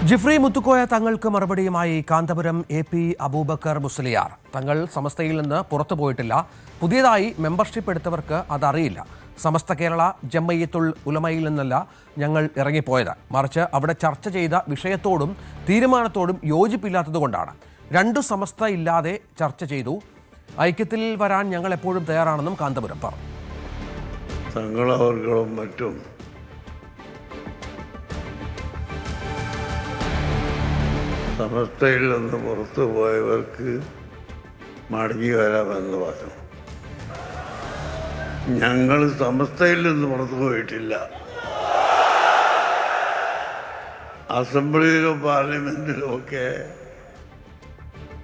ജിഫ്രി മുത്തുക്കോയ തങ്ങൾക്ക് മറുപടിയുമായി കാന്തപുരം AP അബൂബക്കർ മുസ്ലിയാർ. തങ്ങൾ സമസ്തയിൽ നിന്ന് പുറത്തുപോയിട്ടില്ല. പുതിയതായി മെമ്പർഷിപ്പ് എടുത്തവർക്ക് അതറിയില്ല. സമസ്ത കേരള ജംഇയ്യത്തുൽ ഉലമയിൽ നിന്നല്ല ഞങ്ങൾ ഇറങ്ങിപ്പോയത്. മറിച്ച് അവിടെ ചർച്ച ചെയ്ത വിഷയത്തോടും തീരുമാനത്തോടും യോജിപ്പില്ലാത്തതുകൊണ്ടാണ്. രണ്ടു സമസ്ത ഇല്ലാതെ ചർച്ച ചെയ്തു. ഐക്യത്തിൽ വരാൻ ഞങ്ങൾ എപ്പോഴും തയ്യാറാണെന്നും കാന്തപുരം പറഞ്ഞു. തങ്ങളവർകളും മറ്റും സമസ്തയിൽ നിന്ന് പുറത്തു പോയവർക്ക് മടങ്ങി വരാമെന്ന് പറഞ്ഞു. ഞങ്ങൾ സമസ്തയിൽ നിന്ന് പുറത്തു പോയിട്ടില്ല. അസംബ്ലിയിലും പാർലമെന്റിലും ഒക്കെ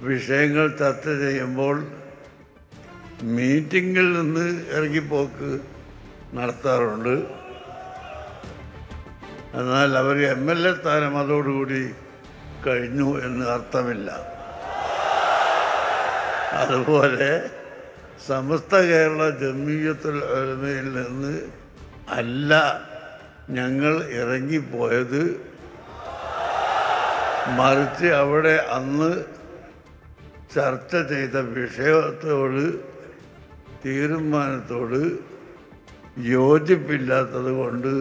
വിഷയങ്ങൾ ചർച്ച ചെയ്യുമ്പോൾ മീറ്റിങ്ങിൽ നിന്ന് ഇറങ്ങിപ്പോക്ക് നടത്താറുണ്ട്. എന്നാൽ അവർ MLA സ്ഥാനം അതോടുകൂടി കഴിഞ്ഞു എന്ന് അർത്ഥമില്ല. അതുപോലെ സമസ്ത കേരള ജംഇയ്യത്തുൽ ഉലമയിൽ നിന്ന് അല്ല ഞങ്ങൾ ഇറങ്ങിപ്പോയത്. മറിച്ച് അവിടെ അന്ന് ചർച്ച ചെയ്ത വിഷയത്തോട് തീരുമാനത്തോട് യോജിപ്പില്ലാത്തത് കൊണ്ട്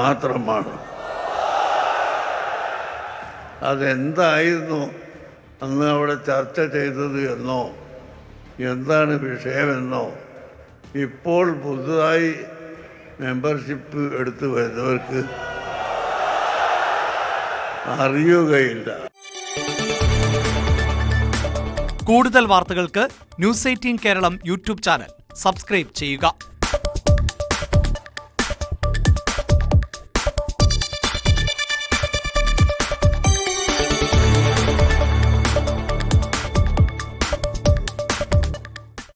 മാത്രമാണ്. അതെന്തായിരുന്നു അന്ന് അവിടെ ചർച്ച ചെയ്തത് എന്നോ എന്താണ് വിഷയമെന്നോ ഇപ്പോൾ പുതുതായി മെമ്പർഷിപ്പ് എടുത്തു വരുന്നവർക്ക് അറിയുകയില്ല. കൂടുതൽ വാർത്തകൾക്ക് News 18 Keralam YouTube channel subscribe ചെയ്യുക.